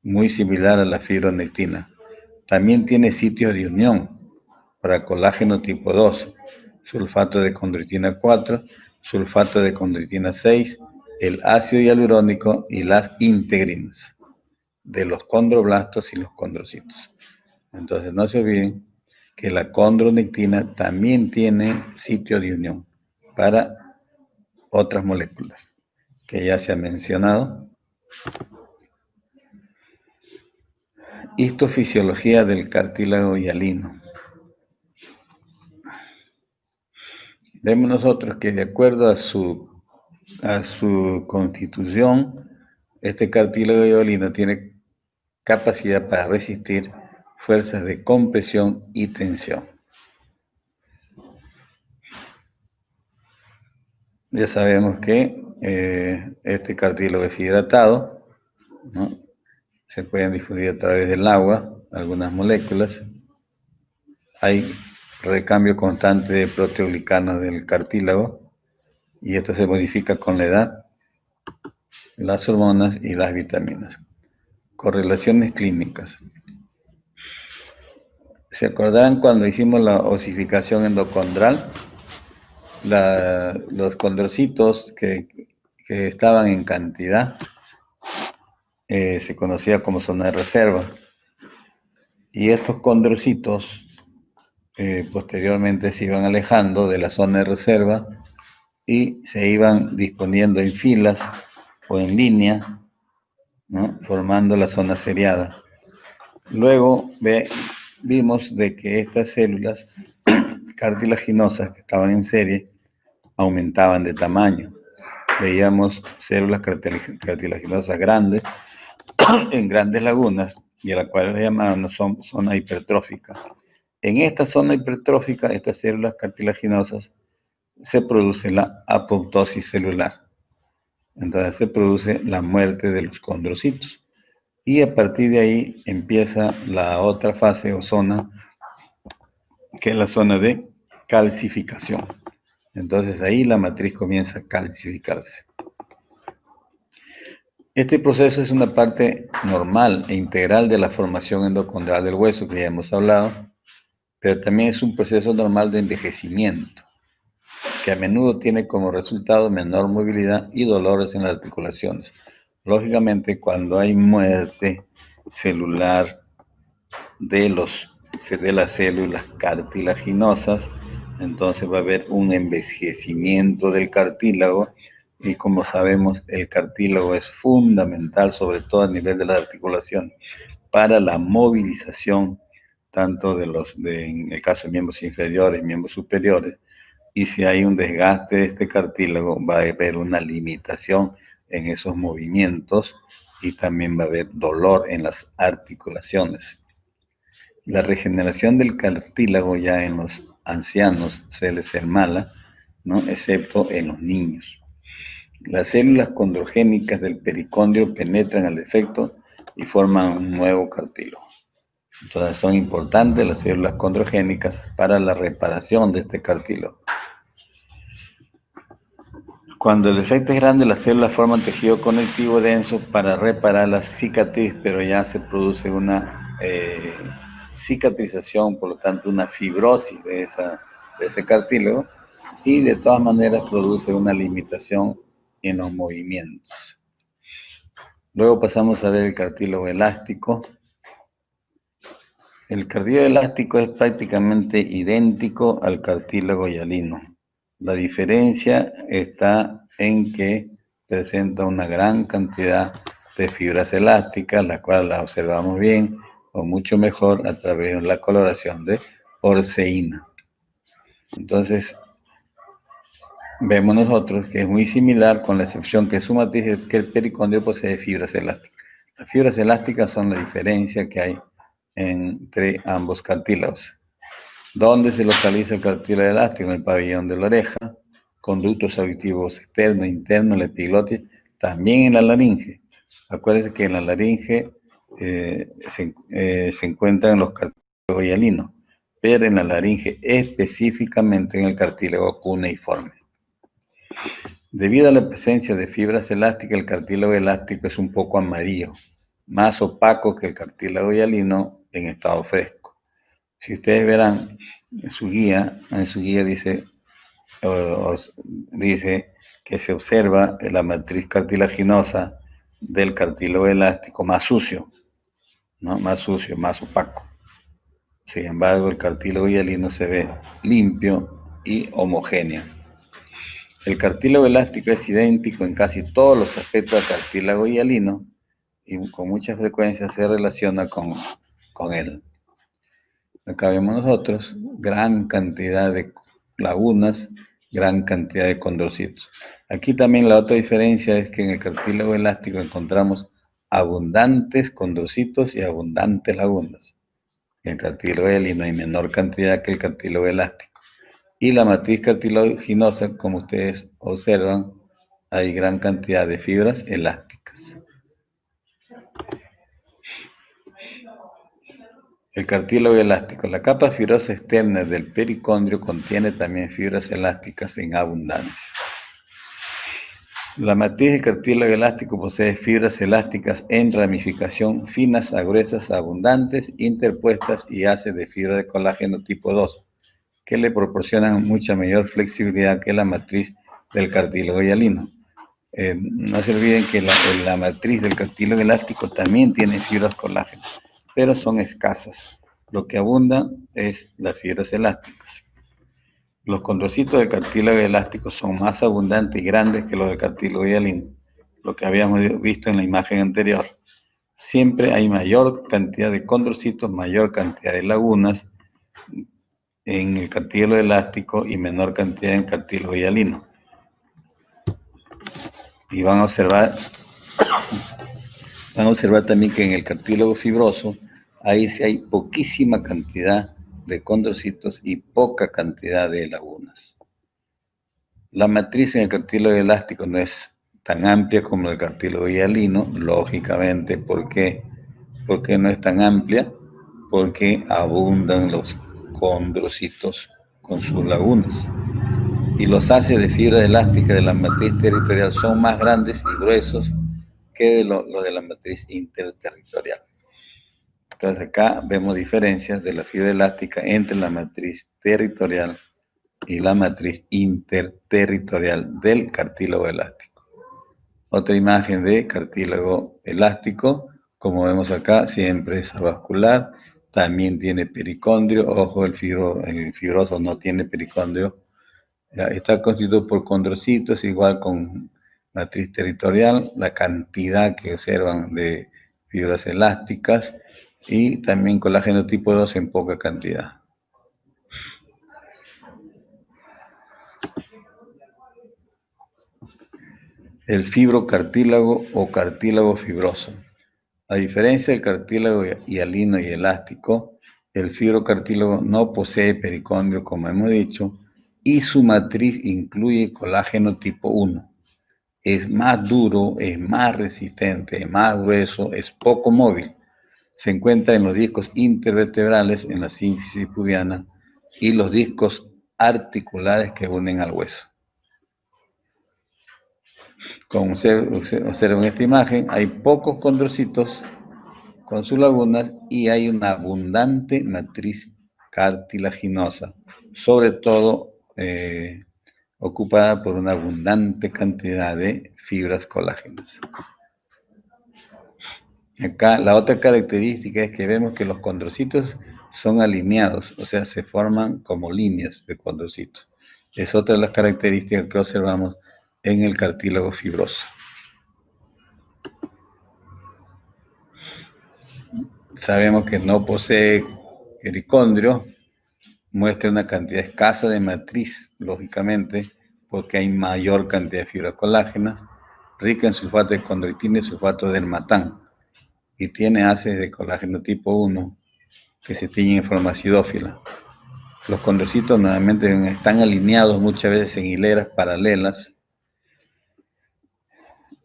muy similar a la fibronectina. También tiene sitios de unión para colágeno tipo 2, sulfato de condroitina 4, sulfato de condroitina 6, el ácido hialurónico y las integrinas de los condroblastos y los condrocitos. Entonces no se olviden que la condronectina también tiene sitio de unión para otras moléculas que ya se han mencionado. Histofisiología del cartílago hialino. Vemos nosotros que de acuerdo a su constitución, este cartílago hialino tiene capacidad para resistir fuerzas de compresión y tensión. Ya sabemos que este cartílago es hidratado, ¿no? Se pueden difundir a través del agua algunas moléculas. Hay recambio constante de proteoglicanos del cartílago y esto se modifica con la edad, las hormonas y las vitaminas. Correlaciones clínicas. ¿Se acordarán cuando hicimos la osificación endocondral? Los condrocitos que estaban en cantidad se conocía como zona de reserva. Y estos condrocitos posteriormente se iban alejando de la zona de reserva y se iban disponiendo en filas o en línea, ¿no? Formando la zona seriada. Luego vimos de que estas células cartilaginosas que estaban en serie aumentaban de tamaño. Veíamos células cartilaginosas grandes en grandes lagunas y a la cual le llamaban zona hipertrófica. En esta zona hipertrófica, estas células cartilaginosas, se produce la apoptosis celular. Entonces se produce la muerte de los condrocitos. Y a partir de ahí empieza la otra fase o zona, que es la zona de calcificación. Entonces ahí la matriz comienza a calcificarse. Este proceso es una parte normal e integral de la formación endocondral del hueso, que ya hemos hablado, pero también es un proceso normal de envejecimiento, que a menudo tiene como resultado menor movilidad y dolores en las articulaciones. Lógicamente, cuando hay muerte celular de las células cartilaginosas, entonces va a haber un envejecimiento del cartílago y como sabemos el cartílago es fundamental, sobre todo a nivel de la articulación, para la movilización tanto en el caso de miembros inferiores y miembros superiores, y si hay un desgaste de este cartílago va a haber una limitación en esos movimientos y también va a haber dolor en las articulaciones. La regeneración del cartílago ya en los ancianos suele ser mala, ¿no? Excepto en los niños. Las células condrogénicas del pericondrio penetran al defecto y forman un nuevo cartílago. Entonces son importantes las células condrogénicas para la reparación de este cartílago. Cuando el defecto es grande, las células forman tejido conectivo denso para reparar la cicatriz, pero ya se produce una cicatrización, por lo tanto una fibrosis de ese cartílago, y de todas maneras produce una limitación en los movimientos. Luego pasamos a ver el cartílago elástico. El cartílago elástico es prácticamente idéntico al cartílago hialino. La diferencia está en que presenta una gran cantidad de fibras elásticas, la cual la observamos bien o mucho mejor a través de la coloración de porceína. Entonces, vemos nosotros que es muy similar, con la excepción que su matriz es que el pericondrio posee fibras elásticas. Las fibras elásticas son la diferencia que hay entre ambos cartílagos. ¿Dónde se localiza el cartílago elástico? En el pabellón de la oreja, conductos auditivos externos, internos, la epiglotis, también en la laringe. Acuérdense que en la laringe se encuentran los cartílagos hialinos, pero en la laringe específicamente en el cartílago cuneiforme. Debido a la presencia de fibras elásticas, el cartílago elástico es un poco amarillo, más opaco que el cartílago hialino en estado fresco. Si ustedes verán en su guía dice que se observa la matriz cartilaginosa del cartílago elástico más sucio, ¿no? Más sucio, más opaco. Sin embargo, el cartílago hialino se ve limpio y homogéneo. El cartílago elástico es idéntico en casi todos los aspectos al cartílago hialino y con mucha frecuencia se relaciona con él. Acá vemos nosotros gran cantidad de lagunas, gran cantidad de condrocitos. Aquí también la otra diferencia es que en el cartílago elástico encontramos abundantes condrocitos y abundantes lagunas. En el cartílago hialino hay menor cantidad que el cartílago elástico. Y la matriz cartilaginosa, como ustedes observan, hay gran cantidad de fibras elásticas. El cartílago elástico. La capa fibrosa externa del pericondrio contiene también fibras elásticas en abundancia. La matriz del cartílago elástico posee fibras elásticas en ramificación finas a gruesas, abundantes, interpuestas y hace de fibra de colágeno tipo 2, que le proporcionan mucha mayor flexibilidad que la matriz del cartílago hialino. No se olviden que la matriz del cartílago elástico también tiene fibras colágeno, pero son escasas. lo que abunda es las fibras elásticas. Los condrocitos del cartílago elástico son más abundantes y grandes que los del cartílago hialino, lo que habíamos visto en la imagen anterior. Siempre hay mayor cantidad de condrocitos, mayor cantidad de lagunas en el cartílago elástico y menor cantidad en el cartílago hialino. Y van a observar también que en el cartílago fibroso, ahí sí hay poquísima cantidad de condrocitos y poca cantidad de lagunas. La matriz en el cartílago elástico no es tan amplia como el cartílago hialino, lógicamente. ¿Por qué? ¿Por qué no es tan amplia? Porque abundan los condrocitos con sus lagunas. Y los haces de fibra elástica de la matriz territorial son más grandes y gruesos que lo de la matriz interterritorial. Entonces acá vemos diferencias de la fibra elástica entre la matriz territorial y la matriz interterritorial del cartílago elástico. Otra imagen de cartílago elástico, como vemos acá, siempre es avascular, también tiene pericondrio. Ojo, el fibroso no tiene pericondrio. Está constituido por condrocitos, igual con matriz territorial, la cantidad que observan de fibras elásticas y también colágeno tipo 2 en poca cantidad. El fibrocartílago o cartílago fibroso. A diferencia del cartílago hialino y elástico, el fibrocartílago no posee pericondrio, como hemos dicho, y su matriz incluye colágeno tipo 1. Es más duro, es más resistente, es más grueso, es poco móvil. Se encuentra en los discos intervertebrales, en la sínfisis pubiana, y los discos articulares que unen al hueso. Como se observa en esta imagen, hay pocos condrocitos con sus lagunas y hay una abundante matriz cartilaginosa, sobre todo ocupada por una abundante cantidad de fibras colágenas. Acá la otra característica es que vemos que los condrocitos son alineados, o sea, se forman como líneas de condrocitos. Es otra de las características que observamos en el cartílago fibroso. Sabemos que no posee pericondrio, muestra una cantidad escasa de matriz, lógicamente, porque hay mayor cantidad de fibras colágenas, rica en sulfato de condroitina y sulfato de dermatán, y tiene haces de colágeno tipo 1 que se tiñen en forma acidófila. Los condrocitos normalmente están alineados muchas veces en hileras paralelas.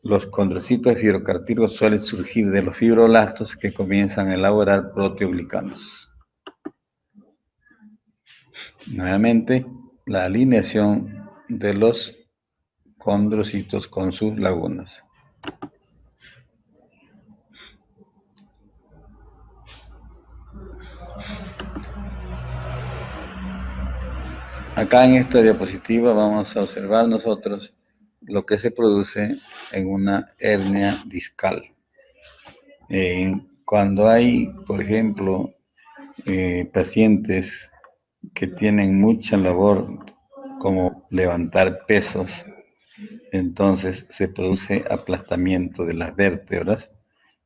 Los condrocitos de fibrocartílago suelen surgir de los fibroblastos que comienzan a elaborar proteoglicanos. Nuevamente, la alineación de los condrocitos con sus lagunas. Acá en esta diapositiva vamos a observar nosotros lo que se produce en una hernia discal. Cuando hay, por ejemplo, pacientes que tienen mucha labor como levantar pesos, entonces se produce aplastamiento de las vértebras,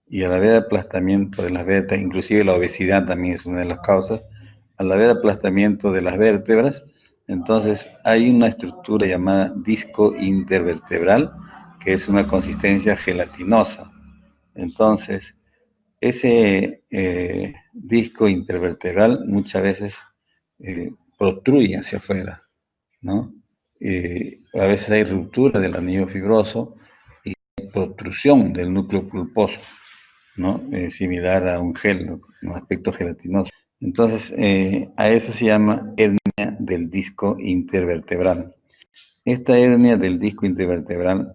y al haber aplastamiento de las vértebras, inclusive la obesidad también es una de las causas, al haber aplastamiento de las vértebras, entonces hay una estructura llamada disco intervertebral, que es una consistencia gelatinosa. Entonces, ese disco intervertebral muchas veces protruye hacia afuera, ¿no? A veces hay ruptura del anillo fibroso y hay protrusión del núcleo pulposo, ¿no? Similar a un gel, ¿no? Un aspecto gelatinoso. Entonces, a eso se llama hernia del disco intervertebral. Esta hernia del disco intervertebral,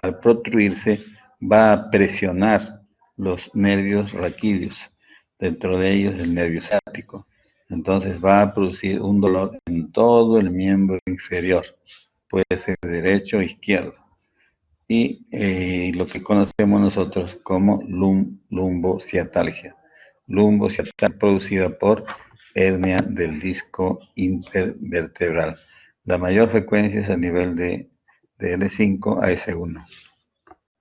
al protruirse, va a presionar los nervios raquídeos, dentro de ellos el nervio ciático. Entonces va a producir un dolor en todo el miembro inferior, puede ser derecho o izquierdo, y lo que conocemos nosotros como lumbociatalgia. lumbosciatal producida por hernia del disco intervertebral. La mayor frecuencia es a nivel de L5 a S1.